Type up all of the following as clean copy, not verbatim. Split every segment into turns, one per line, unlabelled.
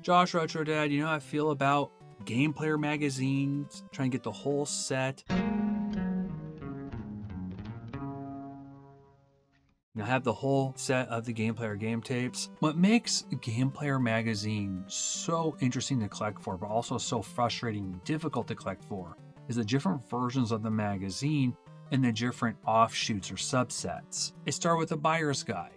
Josh Retro Dad, you know how I feel about Game Player magazines, trying to get the whole set. I have the whole set of the Game Player game tapes. What makes Game Player magazine so interesting to collect for, but also so frustrating and difficult to collect for, is the different versions of the magazine and the different offshoots or subsets. It started with a buyer's guide.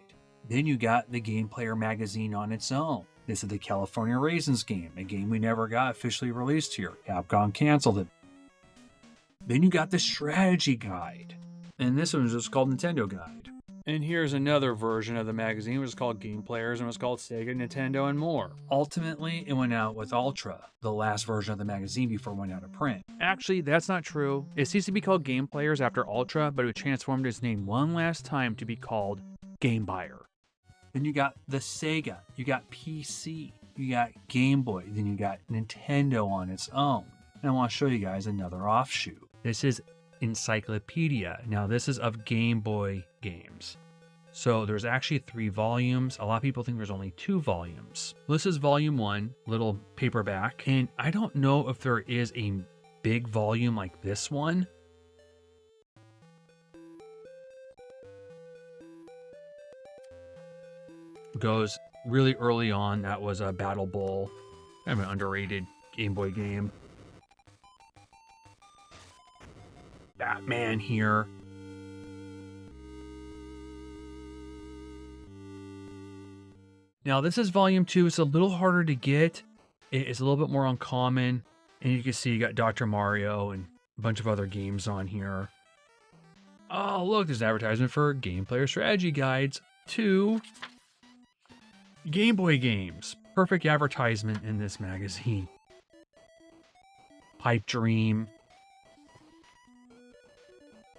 Then you got the Game Player magazine on its own. This is the California Raisins game, a game we never got officially released here. Capcom canceled it. Then you got the strategy guide. And this one is just called Nintendo Guide. And here's another version of the magazine, which is called Game Players and was called Sega, Nintendo, and more. Ultimately, it went out with Ultra, the last version of the magazine before it went out of print. Actually, that's not true. It ceased to be called Game Players after Ultra, but it transformed its name one last time to be called Game Buyer. Then you got the Sega, you got PC, you got Game Boy, then you got Nintendo on its own. And I want to show you guys another offshoot. This is Encyclopedia. Now this is of Game Boy games. So there's actually 3 volumes. A lot of people think there's only 2 volumes. This is volume 1, little paperback. And I don't know if there is a big volume like this one. Goes really early on. That was a Battle Bowl, kind of an underrated Game Boy game. Batman here. Now this is volume 2. It's a little harder to get. It's a little bit more uncommon. And you can see you got Dr. Mario and a bunch of other games on here. Oh, look, there's an advertisement for Game Player Strategy Guides to Game Boy games. Perfect advertisement in this magazine. Pipe Dream.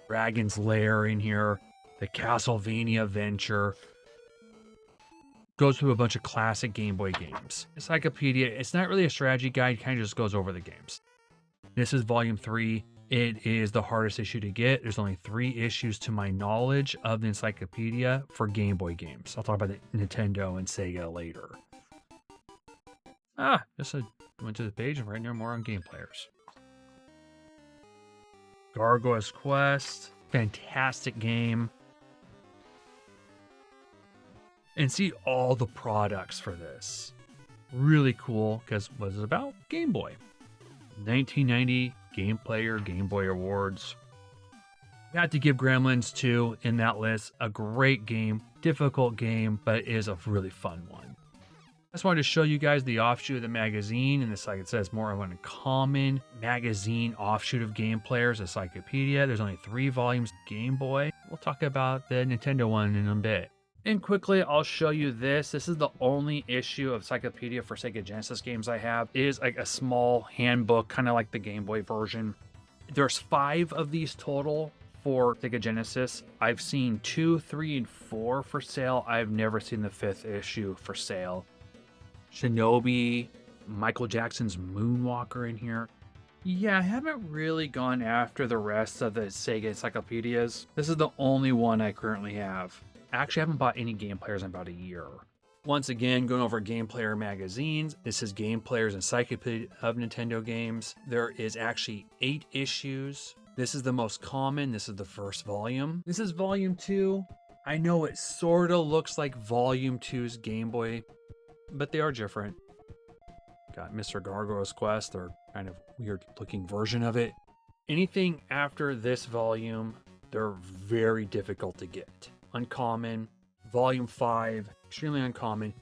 Dragon's Lair in here. The Castlevania Venture. Goes through a bunch of classic Game Boy games. Encyclopedia, it's not really a strategy guide, kind of just goes over the games. This is volume 3. It is the hardest issue to get. There's only 3 issues to my knowledge of the Encyclopedia for Game Boy games. I'll talk about the Nintendo and Sega later. Just went to the page and right now more on Game Players. Gargoyle's Quest, fantastic game. And see all the products for this. Really cool, because what is it about? Game Boy. 1990 Game Player Game Boy Awards. Got to give Gremlins 2 in that list. A great game, difficult game, but it is a really fun one. I just wanted to show you guys the offshoot of the magazine, and this, like it says, more of an uncommon magazine offshoot of Game Players, Encyclopedia. There's only 3 volumes Game Boy. We'll talk about the Nintendo one in a bit. And quickly, I'll show you this. This is the only issue of Encyclopedia for Sega Genesis games I have. It is like a small handbook, kind of like the Game Boy version. There's 5 of these total for Sega Genesis. I've seen 2, 3, and 4 for sale. I've never seen the 5th issue for sale. Shinobi, Michael Jackson's Moonwalker in here. Yeah, I haven't really gone after the rest of the Sega encyclopedias. This is the only one I currently have. Actually, I haven't bought any Game Players in about a year. Once again, going over Game Player magazines. This is Game Player's Encyclopedia of Nintendo Games. There is actually 8 issues. This is the most common. This is the first volume. This is volume 2. I know it sort of looks like volume 2's Game Boy, but they are different. Got Mr. Gargoyle's Quest, or kind of weird looking version of it. Anything after this volume, they're very difficult to get. Uncommon. Volume 5, extremely uncommon.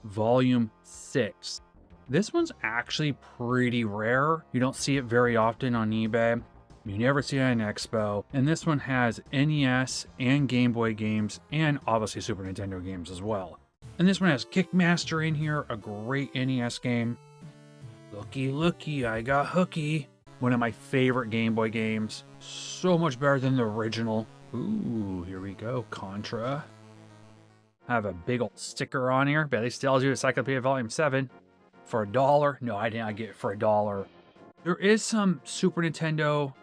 Volume 6. This one's actually pretty rare. You don't see it very often on eBay. You never see it on Expo. And this one has NES and Game Boy games, and obviously Super Nintendo games as well. And this one has Kickmaster in here, a great NES game. Looky, looky, I got hooky. One of my favorite Game Boy games. So much better than the original. Ooh, here we go, Contra. I have a big old sticker on here, but they still do Encyclopedia Volume 7 for $1. No, I did not get it for $1. There is some Super Nintendo,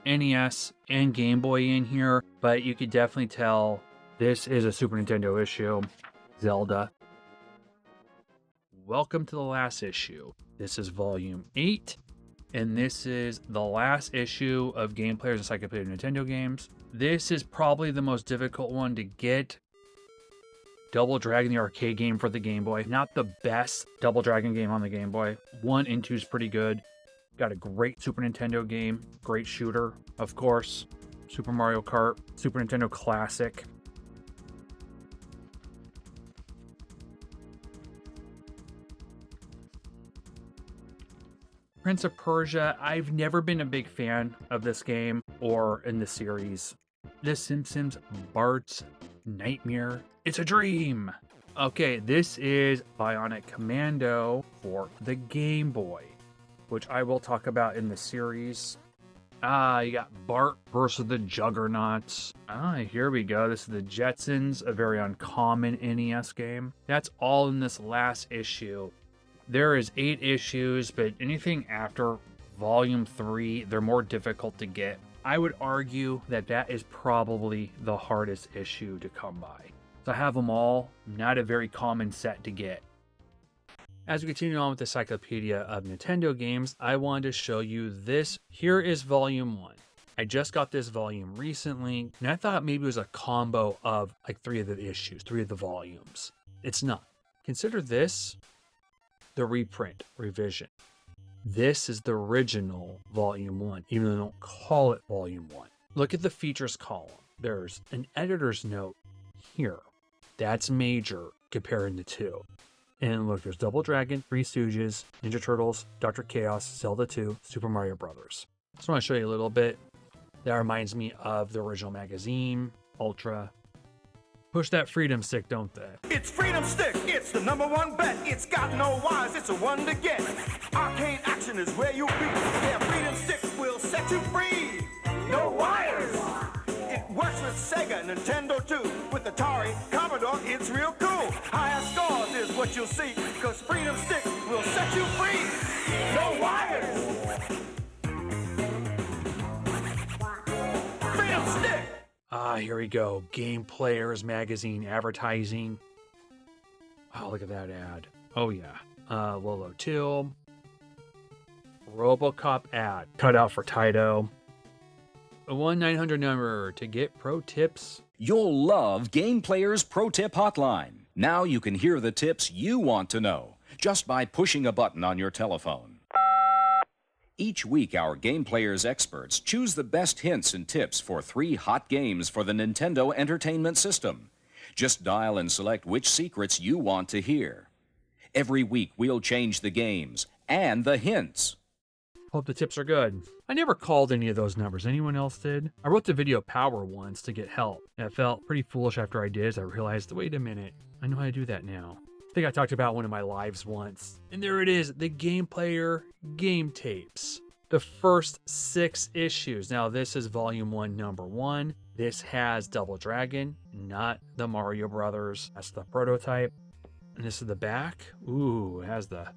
NES, and Game Boy in here, but you could definitely tell this is a Super Nintendo issue. Zelda. welcome to the last issue. This is volume 8, and this is the last issue of Game Player's Encyclopedia of Nintendo Games. This is probably the most difficult one to get. Double Dragon, the arcade game for the Game Boy. Not the best Double Dragon game on the Game Boy. 1 and 2 is pretty good. Got a great Super Nintendo game. Great shooter, of course. Super Mario Kart. Super Nintendo Classic. Prince of Persia, I've never been a big fan of this game or in the series. The Simpsons, Bart's Nightmare, It's a Dream. Okay, this is Bionic Commando for the Game Boy, which I will talk about in the series. You got Bart versus the Juggernauts. Here we go. This is the Jetsons, a very uncommon NES game. That's all in this last issue. There is 8 issues, but anything after volume 3, they're more difficult to get. I would argue that that is probably the hardest issue to come by. So I have them all, not a very common set to get. As we continue on with the Encyclopedia of Nintendo Games, I wanted to show you this. Here is volume 1. I just got this volume recently, and I thought maybe it was a combo of like 3 of the issues, 3 of the volumes. It's not. Consider this the reprint, revision. This is the original volume 1, even though they don't call it volume 1. Look at the features column. There's an editor's note here. That's major comparing the 2. And look, there's Double Dragon, Three Stooges, Ninja Turtles, Dr. Chaos, Zelda 2, Super Mario Brothers. Just want to show you a little bit. That reminds me of the original magazine, Ultra. Push that freedom stick, don't they?
It's Freedom Stick, it's the #1 bet. It's got no wires, it's a one to get. Arcade action is where you'll be. Yeah, Freedom Stick will set you free. No wires. It works with Sega, Nintendo too. With Atari, Commodore, it's real cool. Higher scores is what you'll see, because Freedom Stick will set you free. No wires. Freedom Stick.
Here we go. Game Players Magazine advertising. Oh, look at that ad. Oh, yeah. Lolo 2. Robocop ad. Cut out for Taito. A 1-900 number to get pro tips.
You'll love Game Player's Pro Tip Hotline. Now you can hear the tips you want to know just by pushing a button on your telephone. Each week, our Game Player's experts choose the best hints and tips for 3 hot games for the Nintendo Entertainment System. Just dial and select which secrets you want to hear. Every week, we'll change the games and the hints.
Hope the tips are good. I never called any of those numbers. Anyone else did? I wrote the video power once to get help. It felt pretty foolish after I did, as I realized, wait a minute, I know how to do that now. I think I talked about one of my lives once. And there it is, the Game Player game tapes. The first 6 issues. Now this is volume 1, number 1. This has Double Dragon, not the Mario Brothers. That's the prototype. And this is the back. Ooh, it has the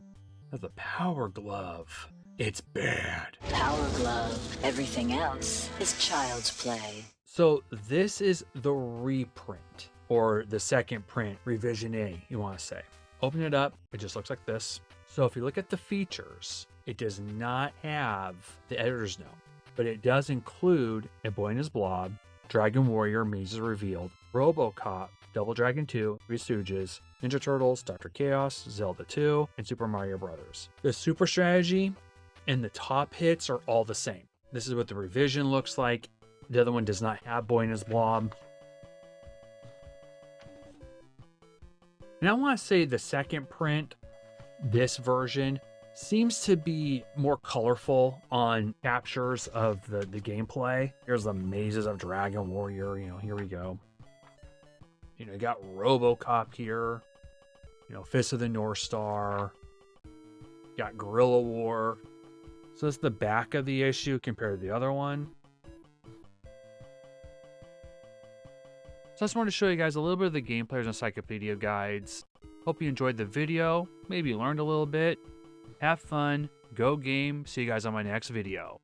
Power Glove. It's bad.
Power Glove. Everything else is child's play.
So this is the reprint, or the second print, revision A, you want to say. Open it up, it just looks like this. So if you look at the features, it does not have the editor's note, but it does include A Boy and His Blob, Dragon Warrior, Mazes Revealed, RoboCop, Double Dragon 2, Three Stooges, Ninja Turtles, Dr. Chaos, Zelda 2, and Super Mario Brothers. The Super Strategy and the top hits are all the same. This is what the revision looks like. The other one does not have Boy and His Blob. And I want to say the second print, this version, seems to be more colorful on captures of the gameplay. Here's the mazes of Dragon Warrior, here we go. You got RoboCop here, Fist of the North Star, got Guerrilla War. So that's the back of the issue compared to the other one. So I just wanted to show you guys a little bit of the Game Player's Encyclopedia guides. Hope you enjoyed the video. Maybe you learned a little bit. Have fun. Go game. See you guys on my next video.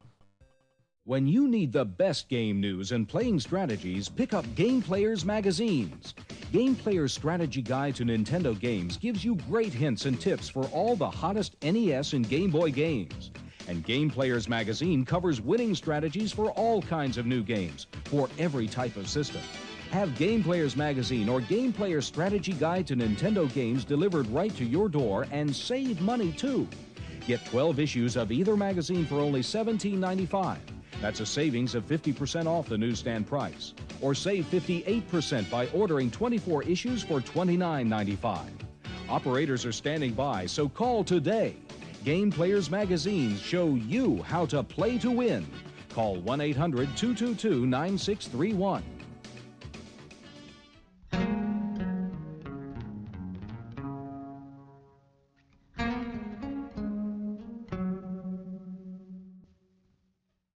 When you need the best game news and playing strategies, pick up Game Players magazines. Game Players Strategy Guide to Nintendo Games gives you great hints and tips for all the hottest NES and Game Boy games. And Game Players magazine covers winning strategies for all kinds of new games, for every type of system. Have Game Players magazine or Game Players Strategy Guide to Nintendo Games delivered right to your door and save money too. Get 12 issues of either magazine for only $17.95. That's a savings of 50% off the newsstand price. Or save 58% by ordering 24 issues for $29.95. Operators are standing by, so call today. Game Players magazines show you how to play to win. Call 1-800-222-9631.